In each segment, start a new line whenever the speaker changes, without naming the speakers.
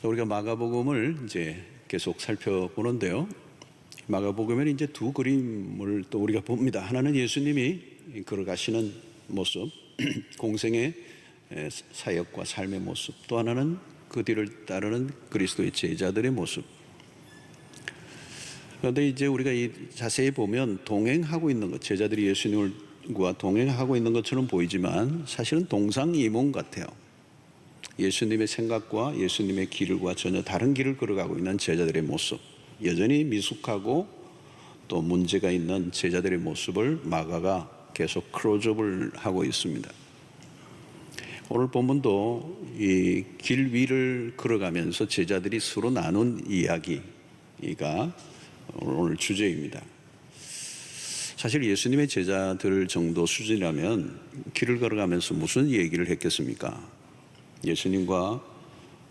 우리가 마가복음을 이제 계속 살펴보는데요. 마가복음에는 이제 두 그림을 또 우리가 봅니다. 하나는 예수님이 걸어가시는 모습, 공생의 사역과 삶의 모습, 또 하나는 그 뒤를 따르는 그리스도의 제자들의 모습. 그런데 이제 우리가 자세히 보면 동행하고 있는 것, 제자들이 예수님과 동행하고 있는 것처럼 보이지만 사실은 동상이몽 같아요. 예수님의 생각과 예수님의 길과 전혀 다른 길을 걸어가고 있는 제자들의 모습, 여전히 미숙하고 또 문제가 있는 제자들의 모습을 마가가 계속 클로즈업을 하고 있습니다. 오늘 본문도 이 길 위를 걸어가면서 제자들이 서로 나눈 이야기가 오늘 주제입니다. 사실 예수님의 제자들 정도 수준이라면 길을 걸어가면서 무슨 얘기를 했겠습니까? 예수님과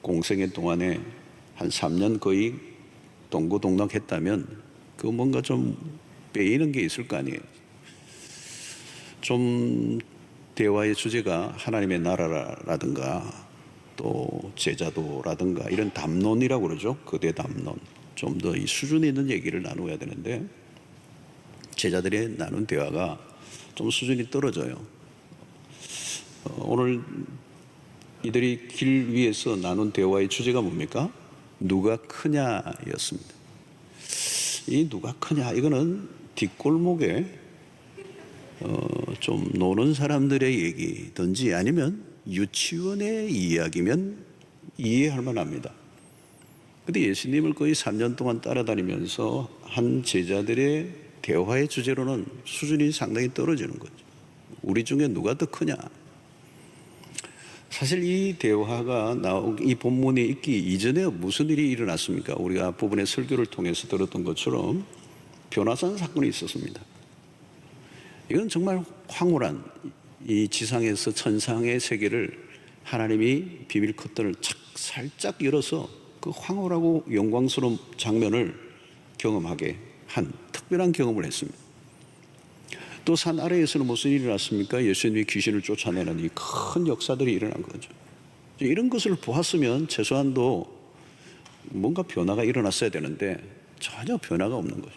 공생애 동안에 한 3년 거의 동고동락했다면 그 뭔가 좀 빼이는 게 있을 거 아니에요. 좀 대화의 주제가 하나님의 나라라든가 또 제자도라든가 이런 담론이라고 그러죠. 거대 담론. 좀 더 이 수준 있는 얘기를 나누어야 되는데 제자들이 나눈 대화가 좀 수준이 떨어져요. 오늘 이들이 길 위에서 나눈 대화의 주제가 뭡니까? 누가 크냐였습니다. 이 누가 크냐, 이거는 뒷골목에 좀 노는 사람들의 얘기든지 아니면 유치원의 이야기면 이해할 만합니다. 근데 예수님을 거의 3년 동안 따라다니면서 한 제자들의 대화의 주제로는 수준이 상당히 떨어지는 거죠. 우리 중에 누가 더 크냐? 사실 이 대화가 이 본문이 있기 이전에 무슨 일이 일어났습니까? 우리가 부분의 설교를 통해서 들었던 것처럼 변화산 사건이 있었습니다. 이건 정말 황홀한 이 지상에서 천상의 세계를 하나님이 비밀 커튼을 착 살짝 열어서 그 황홀하고 영광스러운 장면을 경험하게 한 특별한 경험을 했습니다. 또 산 아래에서는 무슨 일이 일어났습니까? 예수님이 귀신을 쫓아내는 이 큰 역사들이 일어난 거죠. 이런 것을 보았으면 최소한도 뭔가 변화가 일어났어야 되는데 전혀 변화가 없는 거죠.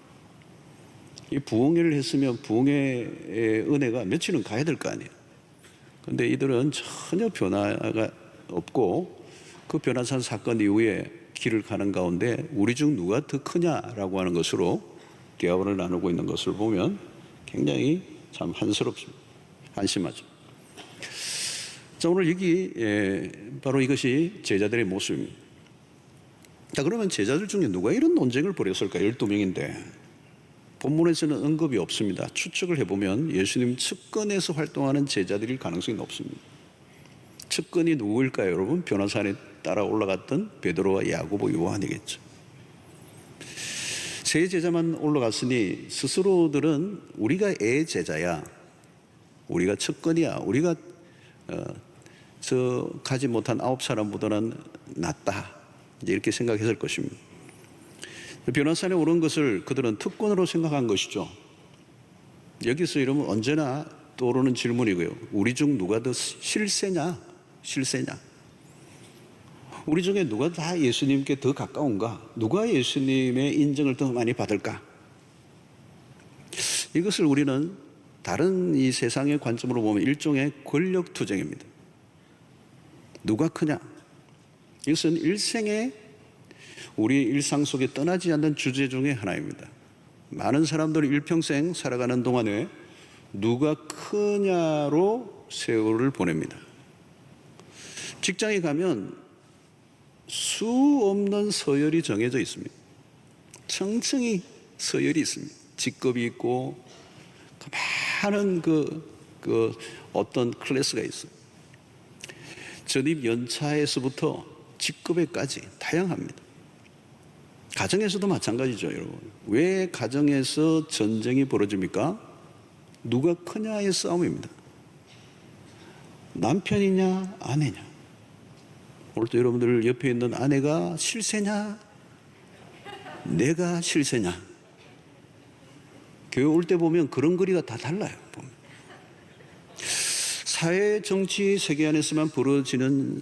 이 부흥회를 했으면 부흥회의 은혜가 며칠은 가야 될 거 아니에요. 그런데 이들은 전혀 변화가 없고 그 변화산 사건 이후에 길을 가는 가운데 우리 중 누가 더 크냐라고 하는 것으로 대화를 나누고 있는 것을 보면 굉장히 참 한스럽습니다. 한심하죠. 자, 오늘 여기 바로 이것이 제자들의 모습입니다. 자, 그러면 제자들 중에 누가 이런 논쟁을 벌였을까? 12명인데 본문에서는 언급이 없습니다. 추측을 해보면 예수님 측근에서 활동하는 제자들일 가능성이 높습니다. 측근이 누구일까요, 여러분? 변화산에 따라 올라갔던 베드로와 야고보, 요한이겠죠. 세 제자만 올라갔으니 스스로들은 우리가 애 제자야, 우리가 측근이야, 우리가 저 가지 못한 9사람보다는 낫다, 이렇게 생각했을 것입니다. 변화산에 오른 것을 그들은 특권으로 생각한 것이죠. 여기서 이러면 언제나 떠오르는 질문이고요. 우리 중 누가 더 실세냐? 우리 중에 누가 다 예수님께 더 가까운가? 누가 예수님의 인정을 더 많이 받을까? 이것을 우리는 다른 이 세상의 관점으로 보면 일종의 권력 투쟁입니다. 누가 크냐? 이것은 일생에 우리 일상 속에 떠나지 않는 주제 중에 하나입니다. 많은 사람들이 일평생 살아가는 동안에 누가 크냐로 세월을 보냅니다. 직장에 가면 수 없는 서열이 정해져 있습니다. 층층이 서열이 있습니다. 직급이 있고 많은 그 어떤 클래스가 있어요. 전입 연차에서부터 직급에까지 다양합니다. 가정에서도 마찬가지죠, 여러분. 왜 가정에서 전쟁이 벌어집니까? 누가 크냐의 싸움입니다. 남편이냐, 아내냐. 오늘도 여러분들 옆에 있는 아내가 실세냐, 내가 실세냐. 교회 올 때 보면 그런 거리가 다 달라요. 보면. 사회, 정치, 세계 안에서만 벌어지는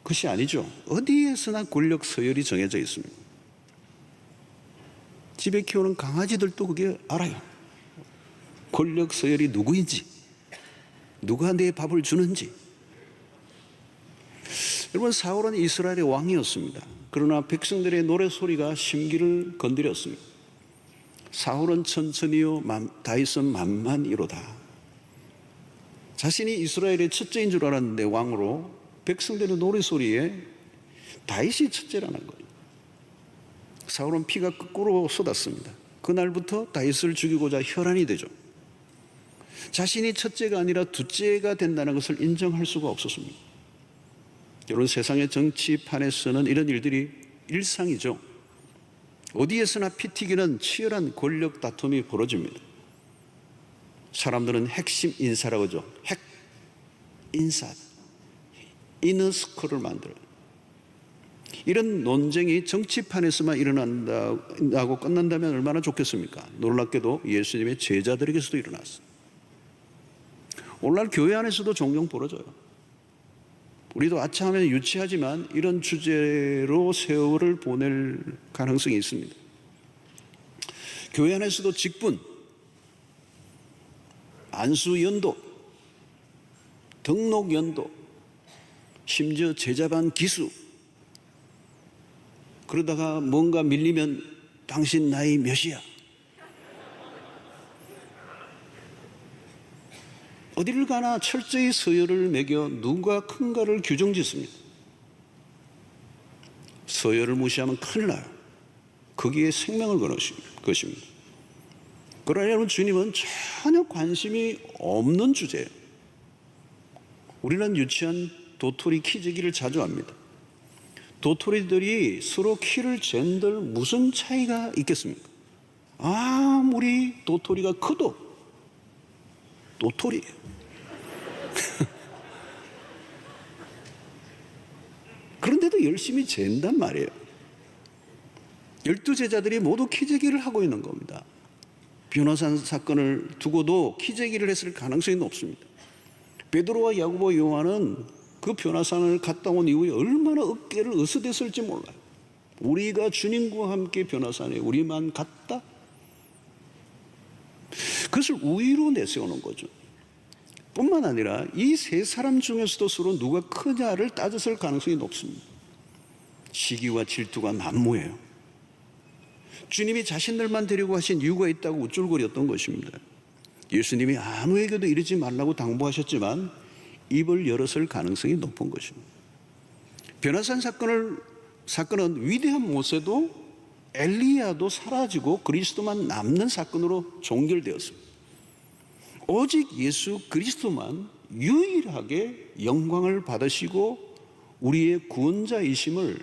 것이 아니죠. 어디에서나 권력 서열이 정해져 있습니다. 집에 키우는 강아지들도 그게 알아요. 권력 서열이 누구인지, 누가 내 밥을 주는지. 여러분, 사울은 이스라엘의 왕이었습니다. 그러나 백성들의 노래소리가 심기를 건드렸습니다. 사울은 천천히요, 다윗은 만만이로다. 자신이 이스라엘의 첫째인 줄 알았는데 왕으로 백성들의 노래소리에 다윗이 첫째라는 거예요. 사울은 피가 거꾸로 쏟았습니다. 그날부터 다윗을 죽이고자 혈안이 되죠. 자신이 첫째가 아니라 둘째가 된다는 것을 인정할 수가 없었습니다. 여러분, 세상의 정치판에서는 이런 일들이 일상이죠. 어디에서나 피 튀기는 치열한 권력 다툼이 벌어집니다. 사람들은 핵심 인사라고 하죠. 핵 인사, 이너스컬을 만들어요. 이런 논쟁이 정치판에서만 일어난다고 끝난다면 얼마나 좋겠습니까? 놀랍게도 예수님의 제자들에게서도 일어났어요. 오늘날 교회 안에서도 종종 벌어져요. 우리도 아차하면 유치하지만 이런 주제로 세월을 보낼 가능성이 있습니다. 교회 안에서도 직분, 안수 연도, 등록 연도, 심지어 제자반 기수, 그러다가 뭔가 밀리면 당신 나이 몇이야? 어디를 가나 철저히 서열을 매겨 누가 큰가를 규정짓습니다. 서열을 무시하면 큰일 나요. 거기에 생명을 거는 것입니다. 그러나 여러분, 주님은 전혀 관심이 없는 주제예요. 우리는 유치한 도토리 키재기를 자주 합니다. 도토리들이 서로 키를 잰들 무슨 차이가 있겠습니까? 아무리 도토리가 커도 도토리예요. 그런데도 열심히 잰단 말이에요. 12제자들이 모두 키재기를 하고 있는 겁니다. 변호산 사건을 두고도 키재기를 했을 가능성이 높습니다. 베드로와 야고보, 요한은 그 변화산을 갔다 온 이후에 얼마나 어깨를 으스댔을지 몰라요. 우리가 주님과 함께 변화산에 우리만 갔다? 그것을 우위로 내세우는 거죠. 뿐만 아니라 이 세 사람 중에서도 서로 누가 크냐를 따졌을 가능성이 높습니다. 시기와 질투가 난무해요. 주님이 자신들만 데리고 하신 이유가 있다고 우쭐거렸던 것입니다. 예수님이 아무에게도 이러지 말라고 당부하셨지만 입을 열었을 가능성이 높은 것입니다. 변화산 사건은 위대한 모세도 엘리야도 사라지고 그리스도만 남는 사건으로 종결되었습니다. 오직 예수 그리스도만 유일하게 영광을 받으시고 우리의 구원자이심을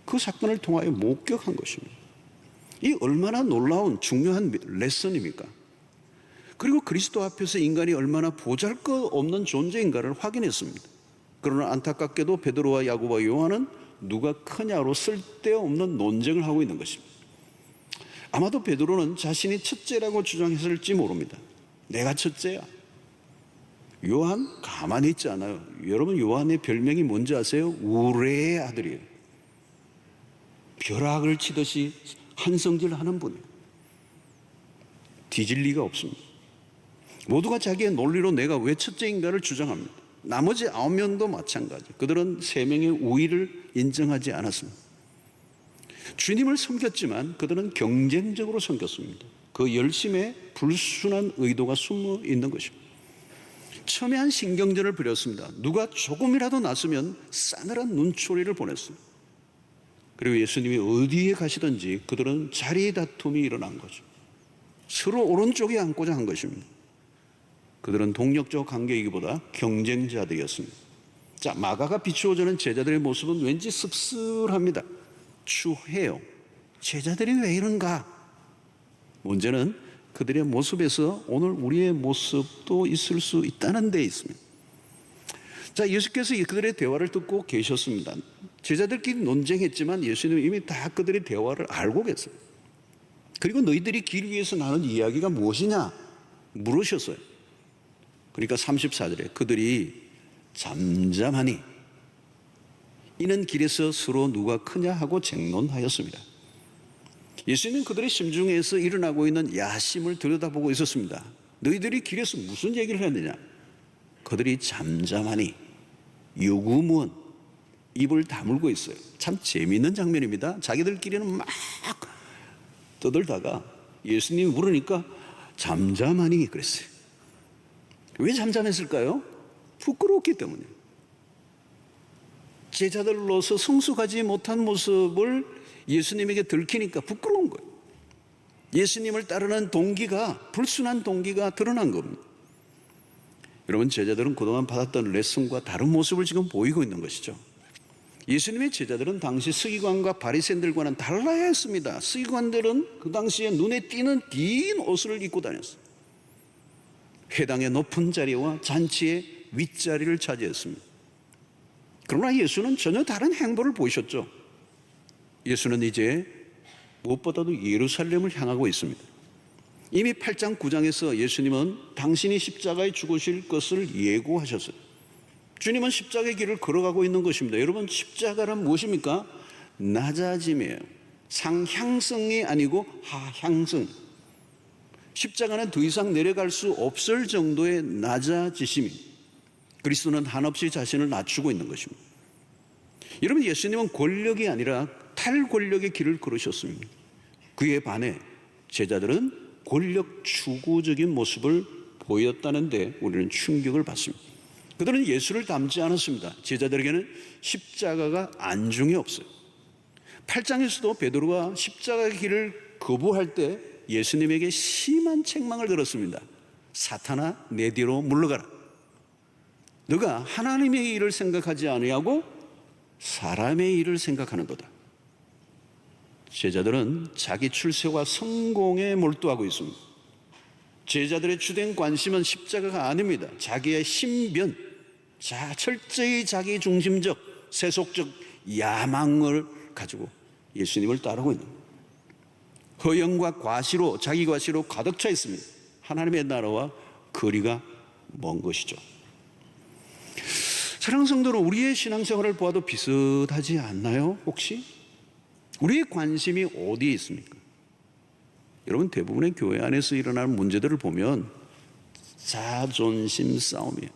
그 사건을 통하여 목격한 것입니다. 이 얼마나 놀라운 중요한 레슨입니까? 그리고 그리스도 앞에서 인간이 얼마나 보잘것없는 존재인가를 확인했습니다. 그러나 안타깝게도 베드로와 야고보와 요한은 누가 크냐로 쓸데없는 논쟁을 하고 있는 것입니다. 아마도 베드로는 자신이 첫째라고 주장했을지 모릅니다. 내가 첫째야. 요한 가만히 있지 않아요. 여러분, 요한의 별명이 뭔지 아세요? 우레의 아들이에요. 벼락을 치듯이 한성질하는 분이에요. 뒤질 리가 없습니다. 모두가 자기의 논리로 내가 왜 첫째인가를 주장합니다. 나머지 9명도 마찬가지. 그들은 3명의 우위를 인정하지 않았습니다. 주님을 섬겼지만 그들은 경쟁적으로 섬겼습니다. 그 열심에 불순한 의도가 숨어 있는 것입니다. 첨예한 신경전을 벌였습니다. 누가 조금이라도 났으면 싸늘한 눈초리를 보냈습니다. 그리고 예수님이 어디에 가시든지 그들은 자리 다툼이 일어난 거죠. 서로 오른쪽에 앉고자 한 것입니다. 그들은 동력적 관계이기보다 경쟁자들이었습니다. 자, 마가가 비추어주는 제자들의 모습은 왠지 씁쓸합니다. 추해요. 제자들이 왜 이런가? 문제는 그들의 모습에서 오늘 우리의 모습도 있을 수 있다는 데 있습니다. 자, 예수께서 그들의 대화를 듣고 계셨습니다. 제자들끼리 논쟁했지만 예수님은 이미 다 그들의 대화를 알고 계세요. 그리고 너희들이 길 위에서 나눈 이야기가 무엇이냐 물으셨어요. 그러니까 34절에 그들이 잠잠하니 이는 길에서 서로 누가 크냐 하고 쟁론하였습니다. 예수님은 그들의 심중에서 일어나고 있는 야심을 들여다보고 있었습니다. 너희들이 길에서 무슨 얘기를 했느냐? 그들이 잠잠하니 유구무원 입을 다물고 있어요. 참 재미있는 장면입니다. 자기들끼리는 막 떠들다가 예수님이 물으니까 잠잠하니 그랬어요. 왜 잠잠했을까요? 부끄러웠기 때문에. 제자들로서 성숙하지 못한 모습을 예수님에게 들키니까 부끄러운 거예요. 예수님을 따르는 동기가, 불순한 동기가 드러난 겁니다. 여러분, 제자들은 그동안 받았던 레슨과 다른 모습을 지금 보이고 있는 것이죠. 예수님의 제자들은 당시 서기관과 바리새인들과는 달라야 했습니다. 서기관들은 그 당시에 눈에 띄는 긴 옷을 입고 다녔어요. 회당의 높은 자리와 잔치의 윗자리를 차지했습니다. 그러나 예수는 전혀 다른 행보를 보이셨죠. 예수는 이제 무엇보다도 예루살렘을 향하고 있습니다. 이미 8장 9장에서 예수님은 당신이 십자가에 죽으실 것을 예고하셨어요. 주님은 십자가의 길을 걸어가고 있는 것입니다. 여러분, 십자가란 무엇입니까? 낮아짐이에요. 상향성이 아니고 하향성. 십자가는 더 이상 내려갈 수 없을 정도의 낮아지심입니다. 그리스도는 한없이 자신을 낮추고 있는 것입니다. 여러분, 예수님은 권력이 아니라 탈권력의 길을 걸으셨습니다. 그에 반해 제자들은 권력 추구적인 모습을 보였다는데 우리는 충격을 받습니다. 그들은 예수를 닮지 않았습니다. 제자들에게는 십자가가 안중에 없어요. 8장에서도 베드로가 십자가의 길을 거부할 때 예수님에게 심한 책망을 들었습니다. 사탄아, 내 뒤로 물러가라. 너가 하나님의 일을 생각하지 아니하고 사람의 일을 생각하는 거다. 제자들은 자기 출세와 성공에 몰두하고 있습니다. 제자들의 주된 관심은 십자가가 아닙니다. 자기의 신변, 철저히 자기 중심적, 세속적 야망을 가지고 예수님을 따르고 있는 거예요. 허영과 과시로, 자기 과시로 가득 차 있습니다. 하나님의 나라와 거리가 먼 것이죠. 사랑하는 성도는 우리의 신앙생활을 보아도 비슷하지 않나요? 혹시? 우리의 관심이 어디에 있습니까? 여러분, 대부분의 교회 안에서 일어나는 문제들을 보면 자존심 싸움이에요.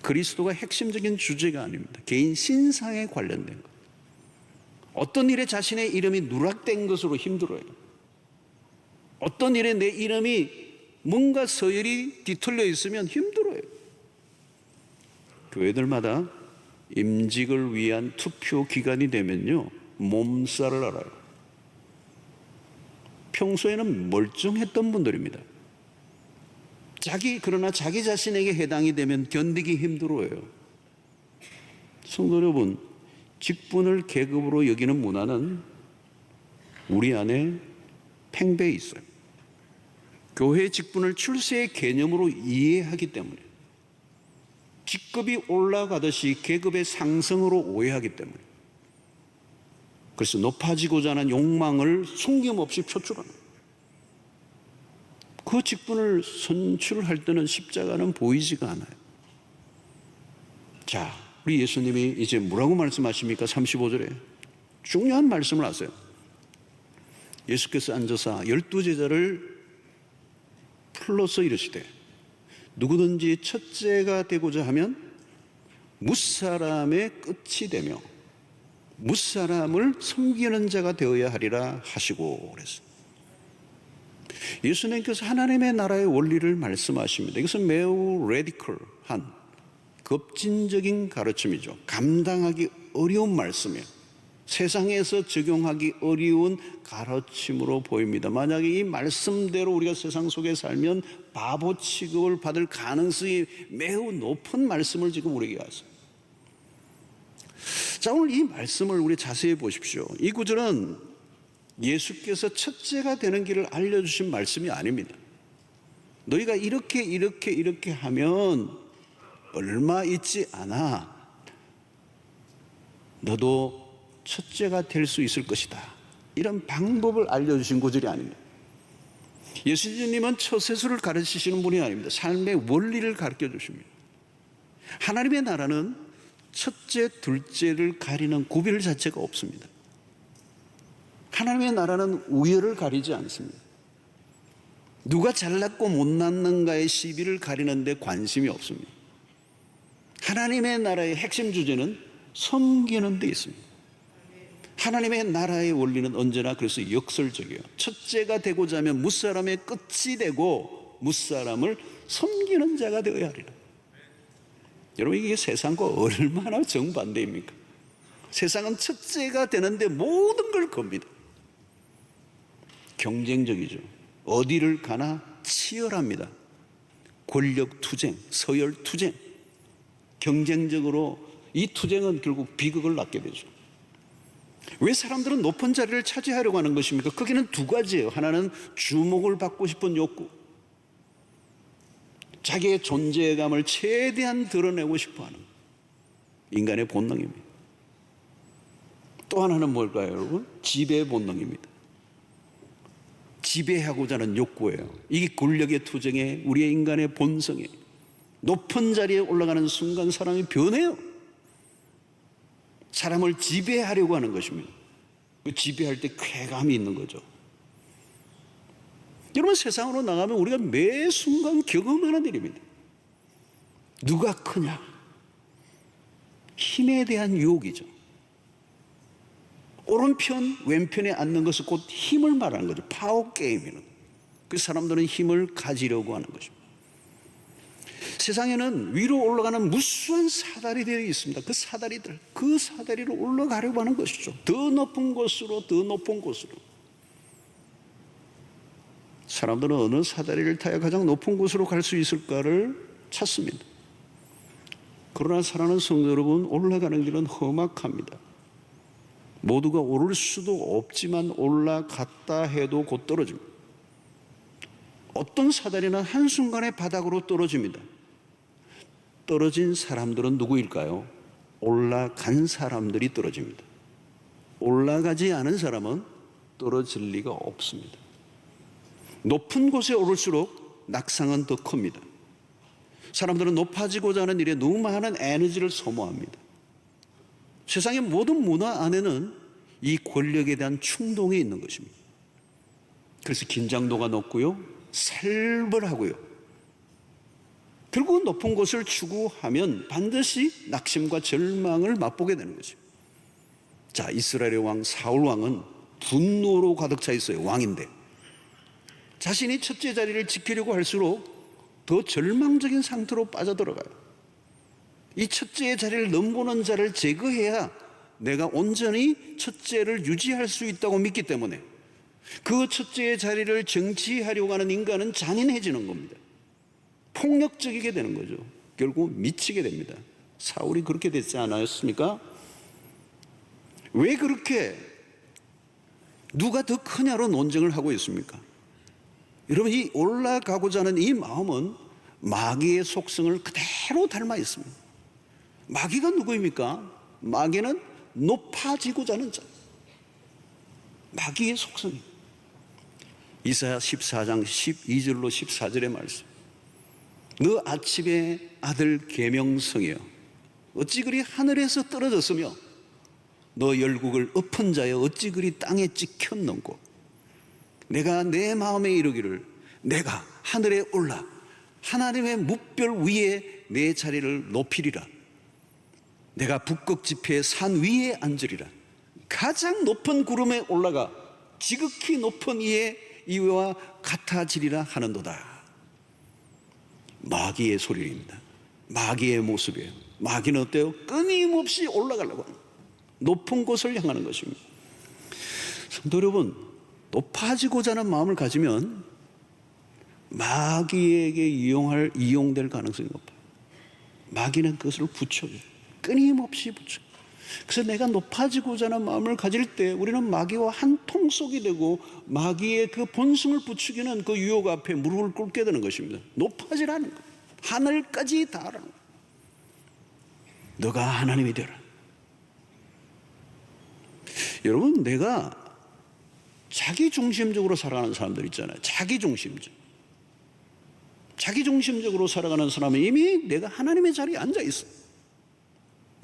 그리스도가 핵심적인 주제가 아닙니다. 개인 신상에 관련된 것. 어떤 일에 자신의 이름이 누락된 것으로 힘들어요. 어떤 일에 내 이름이 뭔가 서열이 뒤틀려 있으면 힘들어요. 교회들마다 임직을 위한 투표 기간이 되면요, 몸살을 앓아요. 평소에는 멀쩡했던 분들입니다. 그러나 자기 자신에게 해당이 되면 견디기 힘들어요. 성도 여러분, 직분을 계급으로 여기는 문화는 우리 안에 팽배해 있어요. 교회의 직분을 출세의 개념으로 이해하기 때문에, 직급이 올라가듯이 계급의 상승으로 오해하기 때문에, 그래서 높아지고자 하는 욕망을 숨김없이 표출하는, 그 직분을 선출할 때는 십자가는 보이지가 않아요. 자, 우리 예수님이 이제 뭐라고 말씀하십니까? 35절에 중요한 말씀을 하세요. 예수께서 앉아서 12제자를 불러서 이르시되, 누구든지 첫째가 되고자 하면 무사람의 끝이 되며 무사람을 섬기는 자가 되어야 하리라 하시고 그랬어요. 예수님께서 하나님의 나라의 원리를 말씀하십니다. 이것은 매우 레디컬한 급진적인 가르침이죠. 감당하기 어려운 말씀이에요. 세상에서 적용하기 어려운 가르침으로 보입니다. 만약에 이 말씀대로 우리가 세상 속에 살면 바보 취급을 받을 가능성이 매우 높은 말씀을 지금 우리에게 하세요. 자, 오늘 이 말씀을 우리 자세히 보십시오. 이 구절은 예수께서 첫째가 되는 길을 알려주신 말씀이 아닙니다. 너희가 이렇게 하면 얼마 있지 않아 너도 첫째가 될 수 있을 것이다, 이런 방법을 알려주신 구절이 아닙니다. 예수님은 처세술을 가르치시는 분이 아닙니다. 삶의 원리를 가르쳐 주십니다. 하나님의 나라는 첫째, 둘째를 가리는 구별 자체가 없습니다. 하나님의 나라는 우열을 가리지 않습니다. 누가 잘났고 못났는가의 시비를 가리는 데 관심이 없습니다. 하나님의 나라의 핵심 주제는 섬기는 데 있습니다. 하나님의 나라의 원리는 언제나 그래서 역설적이에요. 첫째가 되고자 하면 무사람의 끝이 되고 무사람을 섬기는 자가 되어야 하리라. 여러분, 이게 세상과 얼마나 정반대입니까? 세상은 첫째가 되는데 모든 걸 겁니다. 경쟁적이죠. 어디를 가나 치열합니다. 권력 투쟁, 서열 투쟁, 경쟁적으로 이 투쟁은 결국 비극을 낳게 되죠. 왜 사람들은 높은 자리를 차지하려고 하는 것입니까? 거기는 두 가지예요. 하나는 주목을 받고 싶은 욕구, 자기의 존재감을 최대한 드러내고 싶어하는 인간의 본능입니다. 또 하나는 뭘까요, 여러분? 지배 본능입니다. 지배하고자 하는 욕구예요. 이게 권력의 투쟁에 우리의 인간의 본성이에요. 높은 자리에 올라가는 순간 사람이 변해요. 사람을 지배하려고 하는 것입니다. 그 지배할 때 쾌감이 있는 거죠. 여러분, 세상으로 나가면 우리가 매 순간 경험하는 일입니다. 누가 크냐? 힘에 대한 유혹이죠. 오른편, 왼편에 앉는 것은 곧 힘을 말하는 거죠. 파워 게임이는. 그 사람들은 힘을 가지려고 하는 것입니다. 세상에는 위로 올라가는 무수한 사다리들이 있습니다. 그 사다리로 올라가려고 하는 것이죠. 더 높은 곳으로, 더 높은 곳으로. 사람들은 어느 사다리를 타야 가장 높은 곳으로 갈 수 있을까를 찾습니다. 그러나 사랑하는 성도 여러분, 올라가는 길은 험악합니다. 모두가 오를 수도 없지만 올라갔다 해도 곧 떨어집니다. 어떤 사다리는 한순간에 바닥으로 떨어집니다. 떨어진 사람들은 누구일까요? 올라간 사람들이 떨어집니다. 올라가지 않은 사람은 떨어질 리가 없습니다. 높은 곳에 오를수록 낙상은 더 큽니다. 사람들은 높아지고자 하는 일에 너무 많은 에너지를 소모합니다. 세상의 모든 문화 안에는 이 권력에 대한 충동이 있는 것입니다. 그래서 긴장도가 높고요, 살벌하고요. 결국 높은 곳을 추구하면 반드시 낙심과 절망을 맛보게 되는 거죠. 자, 이스라엘의 왕 사울 왕은 분노로 가득 차 있어요. 왕인데 자신이 첫째 자리를 지키려고 할수록 더 절망적인 상태로 빠져들어가요. 이 첫째의 자리를 넘보는 자를 제거해야 내가 온전히 첫째를 유지할 수 있다고 믿기 때문에 그 첫째의 자리를 정치하려고 하는 인간은 잔인해지는 겁니다. 폭력적이게 되는 거죠. 결국 미치게 됩니다. 사울이 그렇게 됐지 않았습니까? 왜 그렇게 누가 더 크냐로 논쟁을 하고 있습니까? 여러분, 이 올라가고자 하는 이 마음은 마귀의 속성을 그대로 닮아 있습니다. 마귀가 누구입니까? 마귀는 높아지고자 하는 자. 마귀의 속성입니다. 이사야 14장 12절로 14절의 말씀. 너 아침의 아들 계명성이여, 어찌 그리 하늘에서 떨어졌으며 너 열국을 엎은 자여 어찌 그리 땅에 찍혔는고. 내가 내 마음에 이르기를 내가 하늘에 올라 하나님의 뭇별 위에 내 자리를 높이리라. 내가 북극 지폐의 산 위에 앉으리라. 가장 높은 구름에 올라가 지극히 높은 이와 같아지리라 하는도다. 마귀의 소리입니다. 마귀의 모습이에요. 마귀는 어때요? 끊임없이 올라가려고 하는, 높은 곳을 향하는 것입니다. 성도 여러분, 높아지고자 하는 마음을 가지면 마귀에게 이용될 가능성이 높아요. 마귀는 그것을 붙여요. 끊임없이 붙여요. 그래서 내가 높아지고자 하는 마음을 가질 때 우리는 마귀와 한 통속이 되고 마귀의 그 본성을 부추기는 그 유혹 앞에 무릎을 꿇게 되는 것입니다. 높아지라는 것, 하늘까지 닿으라는 것. 너가 하나님이 되라. 여러분, 내가 자기중심적으로 살아가는 사람들 있잖아요. 자기중심적으로 살아가는 사람은 이미 내가 하나님의 자리에 앉아있어.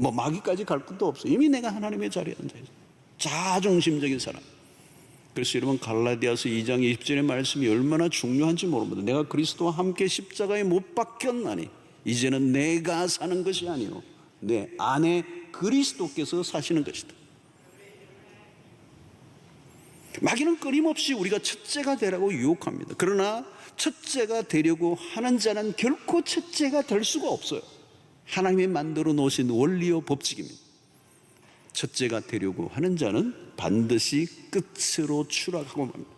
뭐 마귀까지 갈 것도 없어. 이미 내가 하나님의 자리에 앉아있어. 자중심적인 사람. 그래서 여러분, 갈라디아서 2장 20절의 말씀이 얼마나 중요한지 모릅니다. 내가 그리스도와 함께 십자가에 못 박혔나니 이제는 내가 사는 것이 아니요 내 안에 그리스도께서 사시는 것이다. 마귀는 끊임없이 우리가 첫째가 되라고 유혹합니다. 그러나 첫째가 되려고 하는 자는 결코 첫째가 될 수가 없어요. 하나님이 만들어 놓으신 원리요 법칙입니다. 첫째가 되려고 하는 자는 반드시 끝으로 추락하고 맙니다.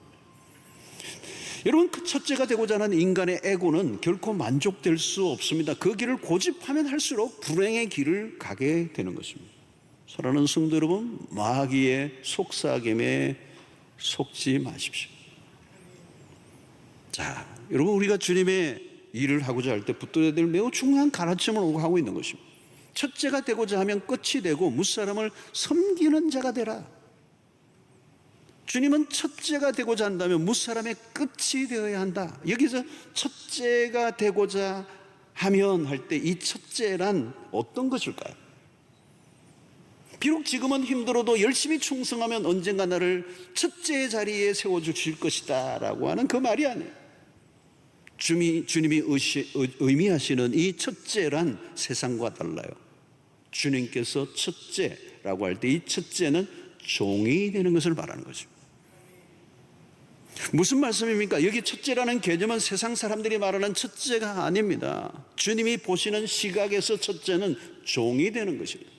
여러분, 그 첫째가 되고자 하는 인간의 에고는 결코 만족될 수 없습니다. 그 길을 고집하면 할수록 불행의 길을 가게 되는 것입니다. 사랑하는 성도 여러분, 마귀의 속삭임에 속지 마십시오. 자, 여러분, 우리가 주님의 일을 하고자 할 때 붙들어야 될 매우 중요한 가르침을 하고 있는 것입니다. 첫째가 되고자 하면 끝이 되고 무사람을 섬기는 자가 되라. 주님은 첫째가 되고자 한다면 무사람의 끝이 되어야 한다. 여기서 첫째가 되고자 하면 할 때 이 첫째란 어떤 것일까요? 비록 지금은 힘들어도 열심히 충성하면 언젠가 나를 첫째의 자리에 세워주실 것이다 라고 하는 그 말이 아니에요. 주님이 의미하시는 이 첫째란 세상과 달라요. 주님께서 첫째라고 할 때 이 첫째는 종이 되는 것을 말하는 거죠. 무슨 말씀입니까? 여기 첫째라는 개념은 세상 사람들이 말하는 첫째가 아닙니다. 주님이 보시는 시각에서 첫째는 종이 되는 것입니다.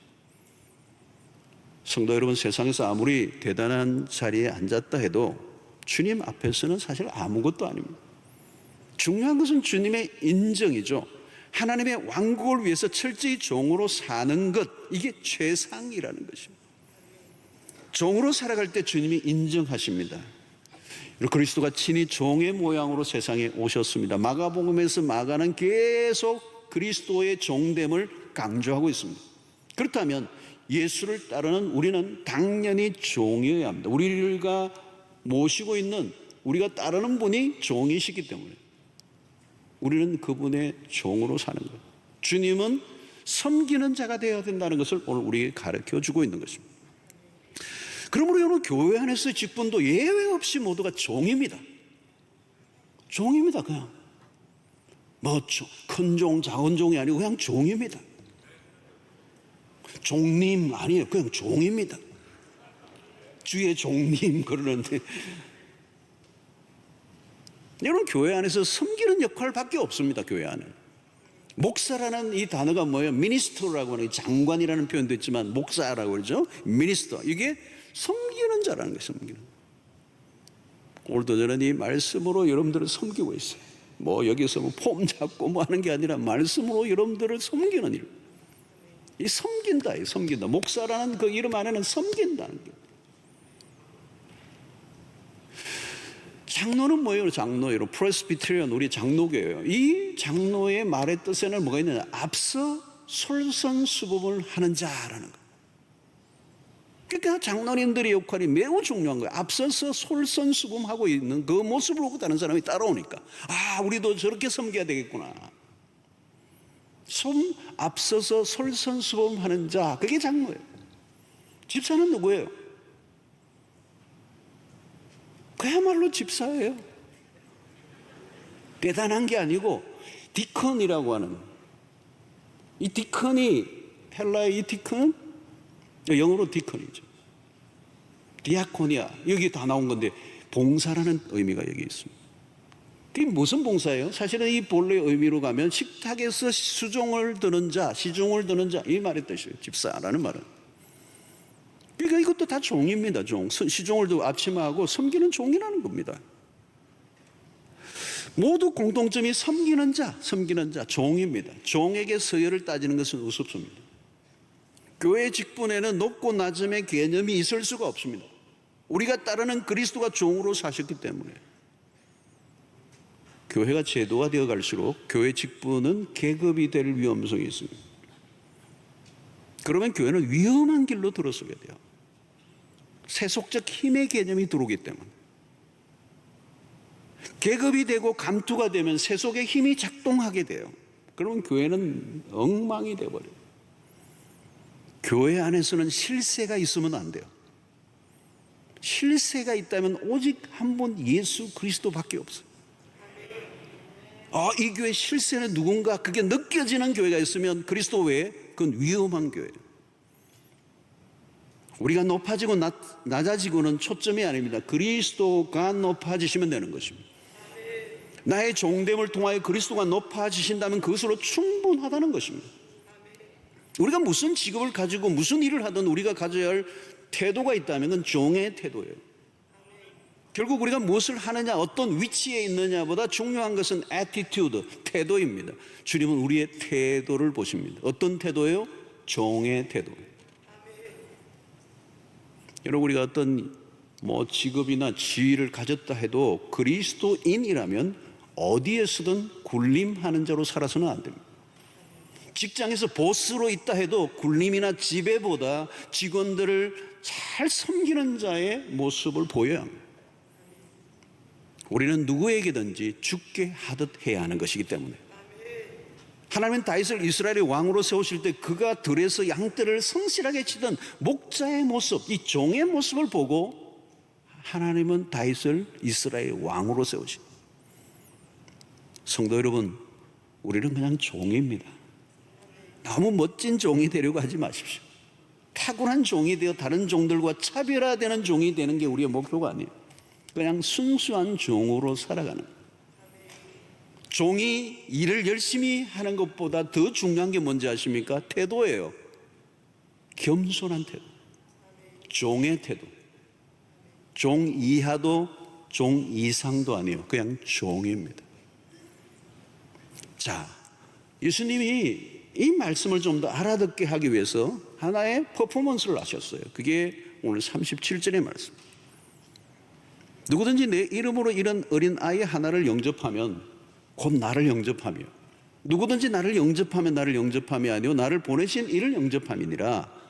성도 여러분, 세상에서 아무리 대단한 자리에 앉았다 해도 주님 앞에서는 사실 아무것도 아닙니다. 중요한 것은 주님의 인정이죠. 하나님의 왕국을 위해서 철저히 종으로 사는 것, 이게 최상이라는 것입니다. 종으로 살아갈 때 주님이 인정하십니다. 그리스도가 친히 종의 모양으로 세상에 오셨습니다. 마가복음에서 마가는 계속 그리스도의 종됨을 강조하고 있습니다. 그렇다면 예수를 따르는 우리는 당연히 종이어야 합니다. 우리가 모시고 있는, 우리가 따르는 분이 종이시기 때문에 우리는 그분의 종으로 사는 거예요. 주님은 섬기는 자가 되어야 된다는 것을 오늘 우리에게 가르쳐주고 있는 것입니다. 그러므로 여러분, 교회 안에서의 직분도 예외 없이 모두가 종입니다. 종입니다. 그냥 큰 종, 작은 종이 아니고 그냥 종입니다. 종님 아니에요. 그냥 종입니다. 주의 종님 그러는데, 여러분, 교회 안에서 섬기는 역할밖에 없습니다. 교회 안에 목사라는 이 단어가 뭐예요? 미니스터라고 하는, 장관이라는 표현도 있지만 목사라고 그러죠. 미니스터, 이게 섬기는 자라는 거예요. 섬기는. 오늘도 저는 이 말씀으로 여러분들을 섬기고 있어요. 여기서 폼 잡고 하는 게 아니라 말씀으로 여러분들을 섬기는 일. 이 섬긴다, 이 섬긴다. 목사라는 그 이름 안에는 섬긴다는 게. 장로는 뭐예요? 장로, 여러분, 프레스비테리언, 우리 장로교예요. 이 장로의 말의 뜻에는 뭐가 있느냐? 앞서 솔선수범을 하는 자라는 거. 그러니까 장로님들의 역할이 매우 중요한 거예요. 앞서서 솔선수범하고 있는 그 모습을 보고 다른 사람이 따라오니까, 우리도 저렇게 섬겨야 되겠구나. 앞서서 솔선수범하는 자, 그게 장로예요. 집사는 누구예요? 그야말로 집사예요. 대단한 게 아니고 디컨이라고 하는, 이 디컨이, 헬라의 이 디컨은 영어로 디컨이죠. 디아코니아, 여기 다 나온 건데 봉사라는 의미가 여기 있습니다. 그게 무슨 봉사예요? 사실은 이 본래 의미로 가면 식탁에서 수종을 드는 자, 시중을 드는 자, 이 말의 뜻이에요. 집사라는 말은. 그러니까 이것도 다 종입니다. 종. 시종을 두고 앞치마하고 섬기는 종이라는 겁니다. 모두 공통점이 섬기는 자, 종입니다. 종에게 서열을 따지는 것은 우습습니다. 교회 직분에는 높고 낮음의 개념이 있을 수가 없습니다. 우리가 따르는 그리스도가 종으로 사셨기 때문에. 교회가 제도화 되어 갈수록 교회 직분은 계급이 될 위험성이 있습니다. 그러면 교회는 위험한 길로 들어서게 돼요. 세속적 힘의 개념이 들어오기 때문에. 계급이 되고 감투가 되면 세속의 힘이 작동하게 돼요. 그러면 교회는 엉망이 되어버려요. 교회 안에서는 실세가 있으면 안 돼요. 실세가 있다면 오직 한 분 예수 그리스도밖에 없어요. 이 교회 실세는 누군가, 그게 느껴지는 교회가 있으면 그리스도 외에 그건 위험한 교회예요. 우리가 높아지고 낮아지고는 초점이 아닙니다. 그리스도가 높아지시면 되는 것입니다. 나의 종됨을 통하여 그리스도가 높아지신다면 그것으로 충분하다는 것입니다. 우리가 무슨 직업을 가지고 무슨 일을 하든 우리가 가져야 할 태도가 있다면 그건 종의 태도예요. 결국 우리가 무엇을 하느냐, 어떤 위치에 있느냐보다 중요한 것은 attitude, 태도입니다. 주님은 우리의 태도를 보십니다. 어떤 태도예요? 종의 태도. 여러분, 우리가 어떤 직업이나 지위를 가졌다 해도 그리스도인이라면 어디에서든 군림하는 자로 살아서는 안 됩니다. 직장에서 보스로 있다 해도 군림이나 지배보다 직원들을 잘 섬기는 자의 모습을 보여야 합니다. 우리는 누구에게든지 죽게 하듯 해야 하는 것이기 때문에. 하나님은 다윗을 이스라엘의 왕으로 세우실 때 그가 들에서 양떼를 성실하게 치던 목자의 모습, 이 종의 모습을 보고 하나님은 다윗을 이스라엘의 왕으로 세우십니다. 성도 여러분, 우리는 그냥 종입니다. 너무 멋진 종이 되려고 하지 마십시오. 탁월한 종이 되어 다른 종들과 차별화되는 종이 되는 게 우리의 목표가 아니에요. 그냥 순수한 종으로 살아가는. 종이 일을 열심히 하는 것보다 더 중요한 게 뭔지 아십니까? 태도예요. 겸손한 태도. 종의 태도. 종 이하도 종 이상도 아니에요. 그냥 종입니다. 자, 예수님이 이 말씀을 좀 더 알아듣게 하기 위해서 하나의 퍼포먼스를 하셨어요. 그게 오늘 37절의 말씀. 누구든지 내 이름으로 이런 어린 아이 하나를 영접하면 곧 나를 영접하며, 누구든지 나를 영접하면 나를 영접함이 아니요 나를 보내신 이를 영접함이니라.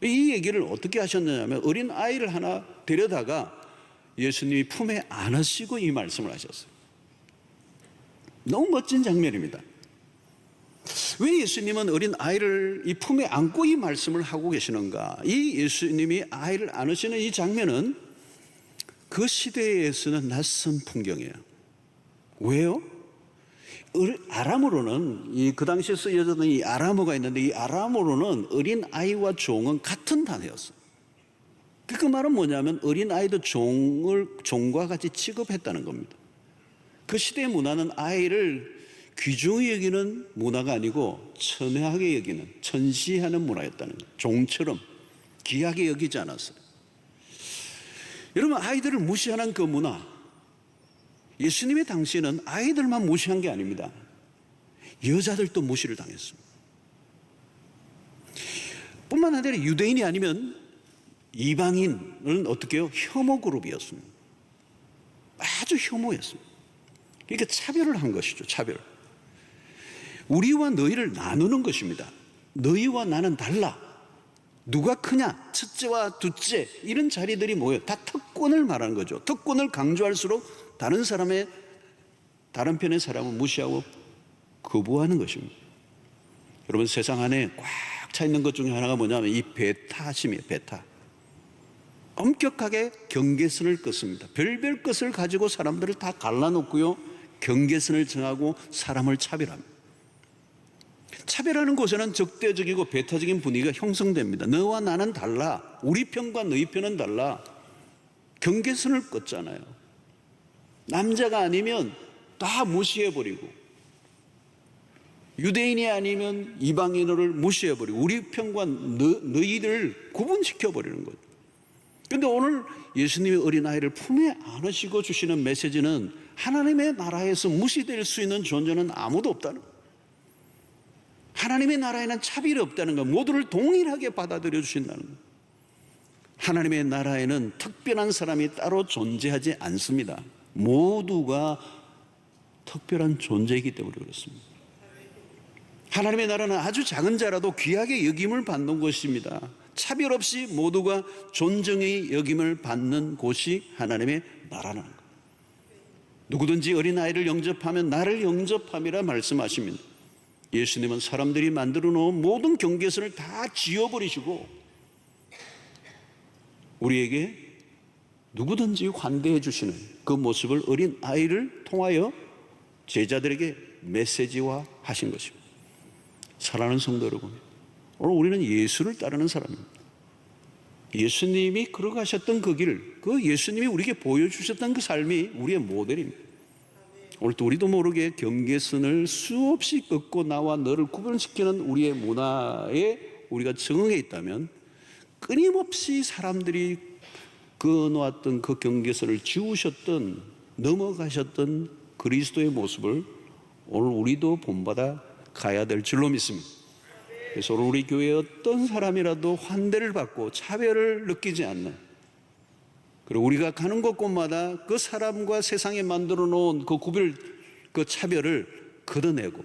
이 얘기를 어떻게 하셨느냐면 어린 아이를 하나 데려다가 예수님이 품에 안으시고 이 말씀을 하셨어요. 너무 멋진 장면입니다. 왜 예수님은 어린 아이를 이 품에 안고 이 말씀을 하고 계시는가? 이 예수님이 아이를 안으시는 이 장면은 그 시대에서는 낯선 풍경이에요. 왜요? 아람어로는 그 당시에 쓰여졌던 이 아람어가 있는데 이 아람어로는 어린 아이와 종은 같은 단어였어요. 그 말은 뭐냐면 어린 아이도 종과 같이 취급했다는 겁니다. 그 시대의 문화는 아이를 귀중히 여기는 문화가 아니고 천하게 여기는, 천시하는 문화였다는 거예요. 종처럼 귀하게 여기지 않았어요. 여러분, 아이들을 무시하는 그 문화, 예수님의 당시에는 아이들만 무시한 게 아닙니다. 여자들도 무시를 당했습니다. 뿐만 아니라 유대인이 아니면 이방인은 어떻게 해요? 혐오 그룹이었습니다. 아주 혐오였습니다. 그러니까 차별을 한 것이죠. 차별. 우리와 너희를 나누는 것입니다. 너희와 나는 달라. 누가 크냐? 첫째와 둘째, 이런 자리들이 뭐예요? 다 특권을 말하는 거죠. 특권을 강조할수록 다른 편의 사람을 무시하고 거부하는 것입니다. 여러분, 세상 안에 꽉 차 있는 것 중에 하나가 뭐냐면 이 배타심이에요. 배타. 엄격하게 경계선을 긋습니다. 별별 것을 가지고 사람들을 다 갈라놓고요, 경계선을 정하고 사람을 차별합니다. 차별하는 곳에는 적대적이고 배타적인 분위기가 형성됩니다. 너와 나는 달라. 우리 편과 너희 편은 달라. 경계선을 긋잖아요. 남자가 아니면 다 무시해버리고, 유대인이 아니면 이방인을 무시해버리고, 우리 편과 너희를 구분시켜버리는 거죠. 그런데 오늘 예수님이 어린아이를 품에 안으시고 주시는 메시지는 하나님의 나라에서 무시될 수 있는 존재는 아무도 없다는 거예요. 하나님의 나라에는 차별이 없다는 것, 모두를 동일하게 받아들여 주신다는 것. 하나님의 나라에는 특별한 사람이 따로 존재하지 않습니다. 모두가 특별한 존재이기 때문에 그렇습니다. 하나님의 나라는 아주 작은 자라도 귀하게 여김을 받는 곳입니다. 차별 없이 모두가 존중의 여김을 받는 곳이 하나님의 나라라는 것. 누구든지 어린아이를 영접하면 나를 영접함이라 말씀하십니다. 예수님은 사람들이 만들어 놓은 모든 경계선을 다 지워버리시고 우리에게 누구든지 환대해 주시는 그 모습을 어린아이를 통하여 제자들에게 메시지화 하신 것입니다. 사랑하는 성도 여러분, 오늘 우리는 예수를 따르는 사람입니다. 예수님이 걸어가셨던 그 길, 그 예수님이 우리에게 보여주셨던 그 삶이 우리의 모델입니다. 오늘 또 우리도 모르게 경계선을 수없이 긋고 나와 너를 구분시키는 우리의 문화에 우리가 적응해 있다면 끊임없이 사람들이 그어놓았던 그 경계선을 지우셨던, 넘어가셨던 그리스도의 모습을 오늘 우리도 본받아 가야 될 줄로 믿습니다. 그래서 오늘 우리 교회에 어떤 사람이라도 환대를 받고 차별을 느끼지 않는, 그리고 우리가 가는 곳곳마다 그 사람과 세상에 만들어 놓은 그 구별, 그 차별을 걷어내고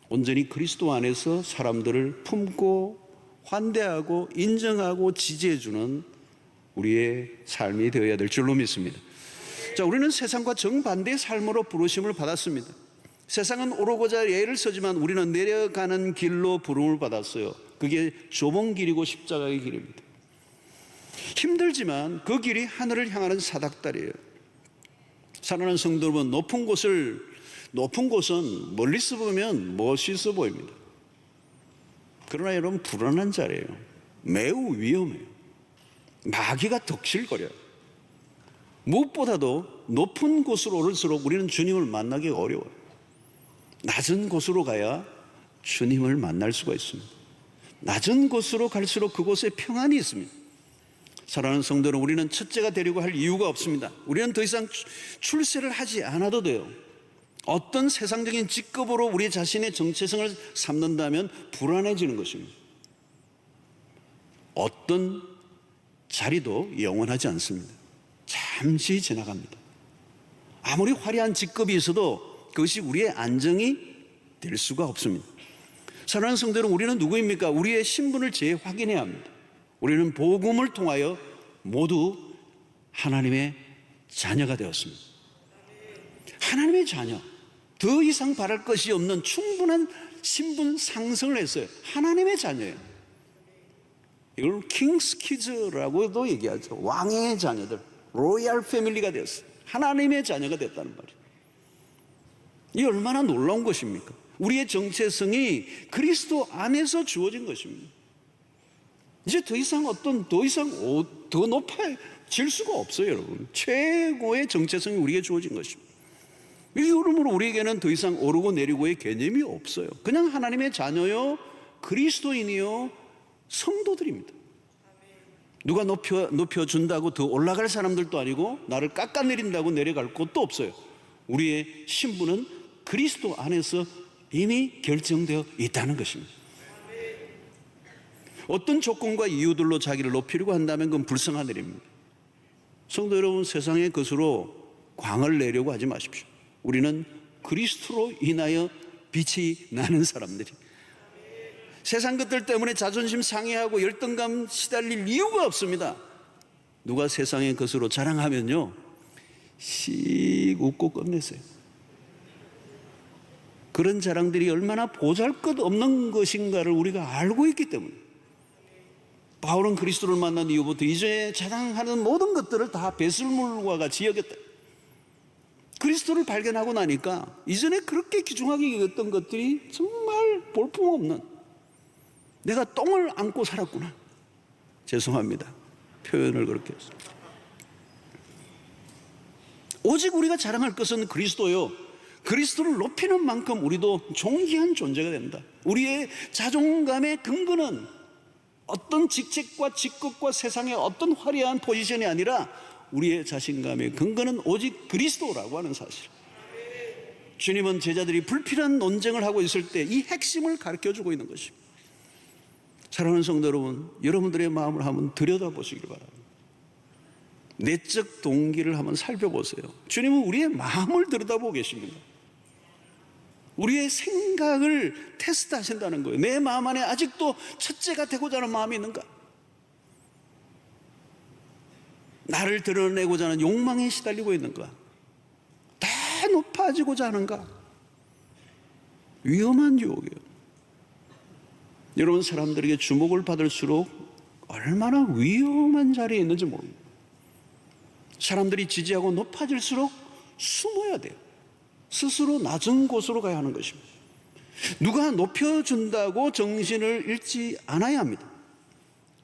온전히 그리스도 안에서 사람들을 품고 환대하고 인정하고 지지해주는 우리의 삶이 되어야 될 줄로 믿습니다. 자, 우리는 세상과 정반대의 삶으로 부르심을 받았습니다. 세상은 오르고자 예를 서지만 우리는 내려가는 길로 부름을 받았어요. 그게 좁은 길이고 십자가의 길입니다. 힘들지만 그 길이 하늘을 향하는 사닥다리예요. 사랑하는 성도 여러분, 높은 곳은 멀리서 보면 멋있어 보입니다. 그러나 여러분, 불안한 자리예요. 매우 위험해요. 마귀가 덕실거려요. 무엇보다도 높은 곳으로 오를수록 우리는 주님을 만나기 어려워요. 낮은 곳으로 가야 주님을 만날 수가 있습니다. 낮은 곳으로 갈수록 그곳에 평안이 있습니다. 사랑하는 성도 여러분, 우리는 첫째가 되려고 할 이유가 없습니다. 우리는 더 이상 출세를 하지 않아도 돼요. 어떤 세상적인 직급으로 우리 자신의 정체성을 삼는다면 불안해지는 것입니다. 어떤 자리도 영원하지 않습니다. 잠시 지나갑니다. 아무리 화려한 직급이 있어도 그것이 우리의 안정이 될 수가 없습니다. 사랑하는 성도 여러분, 우리는 누구입니까? 우리의 신분을 재확인해야 합니다. 우리는 복음을 통하여 모두 하나님의 자녀가 되었습니다. 하나님의 자녀, 더 이상 바랄 것이 없는 충분한 신분 상승을 했어요. 하나님의 자녀예요. 이걸 킹스 키즈라고도 얘기하죠. 왕의 자녀들, 로얄 패밀리가 되었어요. 하나님의 자녀가 됐다는 말이에요. 이 얼마나 놀라운 것입니까? 우리의 정체성이 그리스도 안에서 주어진 것입니다. 이제 더 이상 더 높아질 수가 없어요, 여러분. 최고의 정체성이 우리에게 주어진 것입니다. 이 이름으로 우리에게는 더 이상 오르고 내리고의 개념이 없어요. 그냥 하나님의 자녀요, 그리스도인이요, 성도들입니다. 누가 높여준다고 더 올라갈 사람들도 아니고 나를 깎아내린다고 내려갈 곳도 없어요. 우리의 신분은 그리스도 안에서 이미 결정되어 있다는 것입니다. 어떤 조건과 이유들로 자기를 높이려고 한다면 그건 불쌍한 일입니다. 성도 여러분, 세상의 것으로 광을 내려고 하지 마십시오. 우리는 그리스도로 인하여 빛이 나는 사람들이, 세상 것들 때문에 자존심 상해하고 열등감 시달릴 이유가 없습니다. 누가 세상의 것으로 자랑하면요, 씩 웃고 끝내세요. 그런 자랑들이 얼마나 보잘것없는 것인가를 우리가 알고 있기 때문에, 바울은 그리스도를 만난 이후부터 이전에 자랑하는 모든 것들을 다 배설물과 같이 여겼다. 그리스도를 발견하고 나니까 이전에 그렇게 귀중하게 여겼던 것들이 정말 볼품없는, 내가 똥을 안고 살았구나. 죄송합니다, 표현을 그렇게 했어요. 오직 우리가 자랑할 것은 그리스도요, 그리스도를 높이는 만큼 우리도 존귀한 존재가 된다. 우리의 자존감의 근거는 어떤 직책과 직급과 세상의 어떤 화려한 포지션이 아니라 우리의 자신감의 근거는 오직 그리스도라고 하는 사실. 주님은 제자들이 불필요한 논쟁을 하고 있을 때 이 핵심을 가르쳐주고 있는 것입니다. 사랑하는 성도 여러분, 여러분들의 마음을 한번 들여다보시길 바랍니다. 내적 동기를 한번 살펴보세요. 주님은 우리의 마음을 들여다보고 계십니다. 우리의 생각을 테스트하신다는 거예요. 내 마음 안에 아직도 첫째가 되고자 하는 마음이 있는가? 나를 드러내고자 하는 욕망에 시달리고 있는가? 다 높아지고자 하는가? 위험한 유혹이에요. 여러분, 사람들에게 주목을 받을수록 얼마나 위험한 자리에 있는지 모릅니다. 사람들이 지지하고 높아질수록 숨어야 돼요. 스스로 낮은 곳으로 가야 하는 것입니다. 누가 높여준다고 정신을 잃지 않아야 합니다.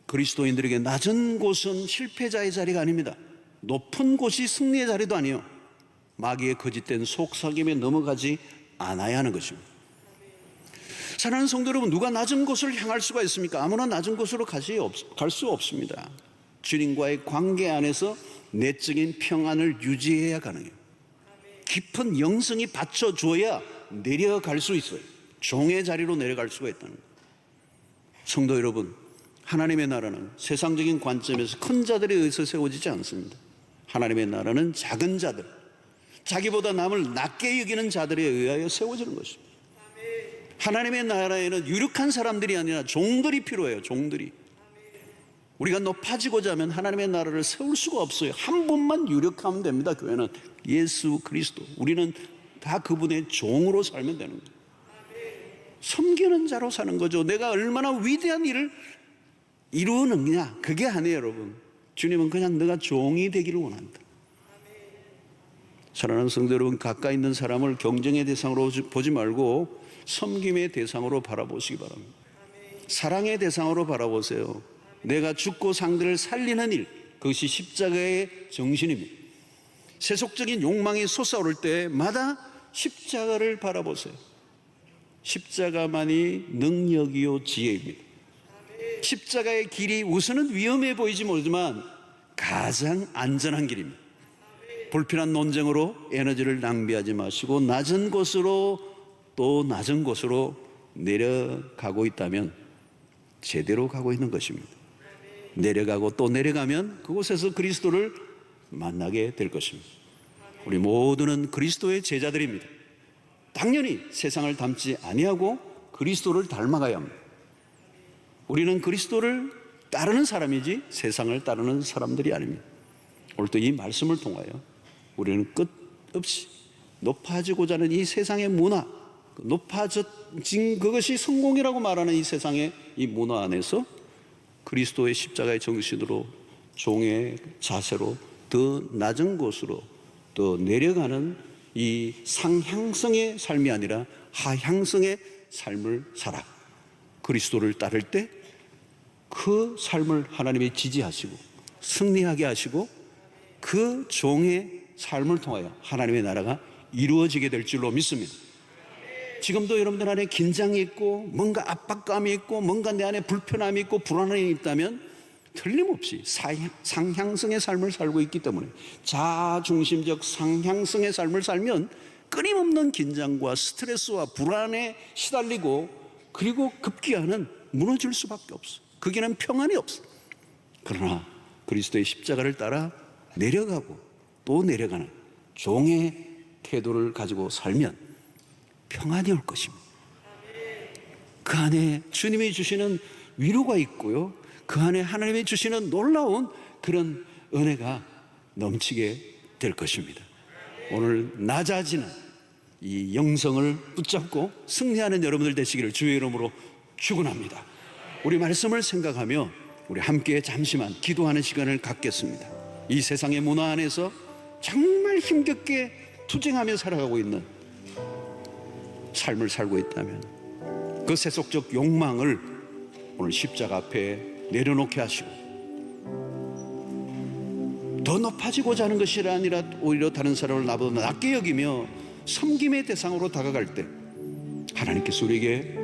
그리스도인들에게 낮은 곳은 실패자의 자리가 아닙니다. 높은 곳이 승리의 자리도 아니에요. 마귀의 거짓된 속삭임에 넘어가지 않아야 하는 것입니다. 사랑하는 성도 여러분, 누가 낮은 곳을 향할 수가 있습니까? 아무나 낮은 곳으로 갈 수 없습니다. 주님과의 관계 안에서 내적인 평안을 유지해야 가능해요. 깊은 영성이 받쳐줘야 내려갈 수 있어요. 종의 자리로 내려갈 수가 있다는 거예요. 성도 여러분, 하나님의 나라는 세상적인 관점에서 큰 자들에 의해서 세워지지 않습니다. 하나님의 나라는 작은 자들, 자기보다 남을 낮게 여기는 자들에 의하여 세워지는 것입니다. 하나님의 나라에는 유력한 사람들이 아니라 종들이 필요해요. 종들이. 우리가 높아지고자 하면 하나님의 나라를 세울 수가 없어요. 한 분만 유력하면 됩니다. 교회는 예수 그리스도. 우리는 다 그분의 종으로 살면 되는 거예요. 섬기는 자로 사는 거죠. 내가 얼마나 위대한 일을 이루느냐, 그게 아니에요. 여러분, 주님은 그냥 너가 종이 되기를 원한다. 사랑하는 성도 여러분, 가까이 있는 사람을 경쟁의 대상으로 보지 말고 섬김의 대상으로 바라보시기 바랍니다. 사랑의 대상으로 바라보세요. 내가 죽고 상대를 살리는 일, 그것이 십자가의 정신입니다. 세속적인 욕망이 솟아오를 때마다 십자가를 바라보세요. 십자가만이 능력이요 지혜입니다. 십자가의 길이 우선은 위험해 보이지 모르지만 가장 안전한 길입니다. 불필요한 논쟁으로 에너지를 낭비하지 마시고 낮은 곳으로 또 낮은 곳으로 내려가고 있다면 제대로 가고 있는 것입니다. 내려가고 또 내려가면 그곳에서 그리스도를 만나게 될 것입니다. 우리 모두는 그리스도의 제자들입니다. 당연히 세상을 닮지 아니하고 그리스도를 닮아가야 합니다. 우리는 그리스도를 따르는 사람이지 세상을 따르는 사람들이 아닙니다. 오늘도 이 말씀을 통하여 우리는 끝없이 높아지고자 하는 이 세상의 문화, 높아진 그것이 성공이라고 말하는 이 세상의 이 문화 안에서 그리스도의 십자가의 정신으로 종의 자세로 더 낮은 곳으로 더 내려가는 이 상향성의 삶이 아니라 하향성의 삶을 살아 그리스도를 따를 때 그 삶을 하나님이 지지하시고 승리하게 하시고 그 종의 삶을 통하여 하나님의 나라가 이루어지게 될 줄로 믿습니다. 지금도 여러분들 안에 긴장이 있고 뭔가 압박감이 있고 뭔가 내 안에 불편함이 있고 불안함이 있다면 틀림없이 상향성의 삶을 살고 있기 때문에 자중심적 상향성의 삶을 살면 끊임없는 긴장과 스트레스와 불안에 시달리고 그리고 급기야는 무너질 수밖에 없어. 거기는 평안이 없어. 그러나 그리스도의 십자가를 따라 내려가고 또 내려가는 종의 태도를 가지고 살면 평안이 올 것입니다. 그 안에 주님이 주시는 위로가 있고요, 그 안에 하나님이 주시는 놀라운 그런 은혜가 넘치게 될 것입니다. 오늘 낮아지는 이 영성을 붙잡고 승리하는 여러분들 되시기를 주의 이름으로 축원합니다. 우리 말씀을 생각하며 우리 함께 잠시만 기도하는 시간을 갖겠습니다. 이 세상의 문화 안에서 정말 힘겹게 투쟁하며 살아가고 있는 삶을 살고 있다면 그 세속적 욕망을 오늘 십자가 앞에 내려놓게 하시고 더 높아지고자 하는 것이 아니라 오히려 다른 사람을 나보다 낮게 여기며 섬김의 대상으로 다가갈 때 하나님께서 우리에게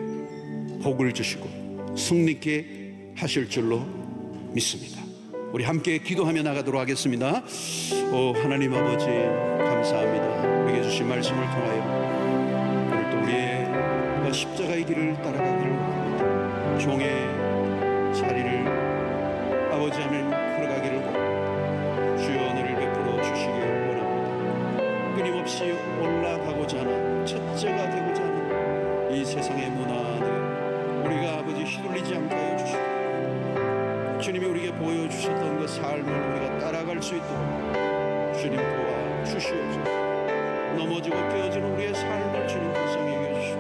복을 주시고 승리케 하실 줄로 믿습니다. 우리 함께 기도하며 나가도록 하겠습니다. 하나님 아버지 감사합니다. 우리에게 주신 말씀을 통하여 오늘 또 우리의 십자가의 길을 따라가기를 원합니다. 종의 자리를 아버지 하나님 걸어가기를 원합니다. 주여 은혜를 베풀어 주시기를 원합니다. 끊임없이 올라가고자 하는 첫째가 되고자 하는 이 세상의 문화 안에 우리가 아버지 휘둘리지 않게 하여 주시고 주님이 우리에게 보여주셨던 그 삶을 우리가 따라갈 수 있도록 주님 도와 주시옵소서. 넘어지고 깨어지는 우리의 삶을 주님 불쌍히 여겨주시고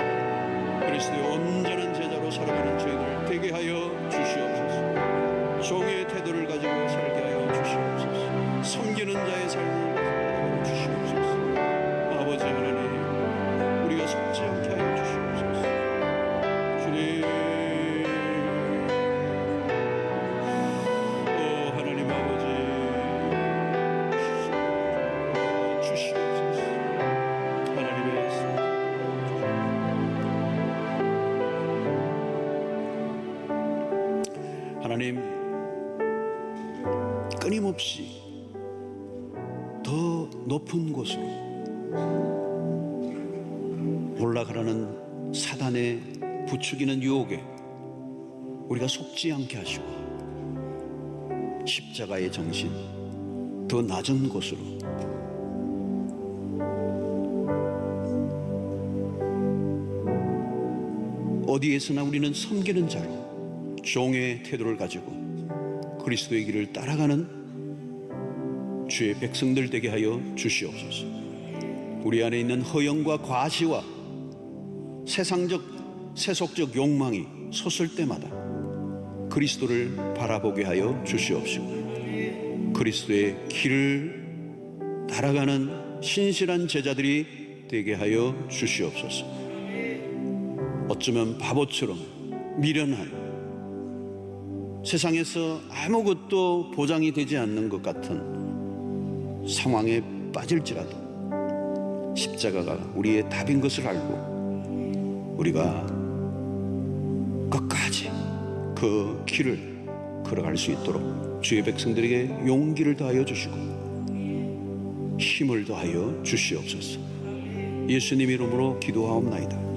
그리스도의 온전한 제자로 살아가는 저희들 되게 하여 주시옵소서. 종의 태도를 가지고 살게 하여 주시옵소서. 섬기는 자의 삶을 살게 주시옵소서. 아버지 하나님 우리가 속지 않게 하여 주시옵소서. 주님 하나님 아버지 주시옵소서. 하나님의 하나님 끊임없이 더 높은 곳으로 올라가라는 사단의 부추기는 유혹에 우리가 속지 않게 하시고 십자가의 정신 더 낮은 곳으로 어디에서나 우리는 섬기는 자로 종의 태도를 가지고 그리스도의 길을 따라가는 주의 백성들 되게 하여 주시옵소서. 우리 안에 있는 허영과 과시와 세속적 욕망이 솟을 때마다 그리스도를 바라보게 하여 주시옵시고 그리스도의 길을 따라가는 신실한 제자들이 되게 하여 주시옵소서. 어쩌면 바보처럼 미련한 세상에서 아무것도 보장이 되지 않는 것 같은 상황에 빠질지라도 십자가가 우리의 답인 것을 알고 우리가 끝까지 그 길을 걸어갈 수 있도록 주의 백성들에게 용기를 더하여 주시고 힘을 더하여 주시옵소서. 예수님 이름으로 기도하옵나이다.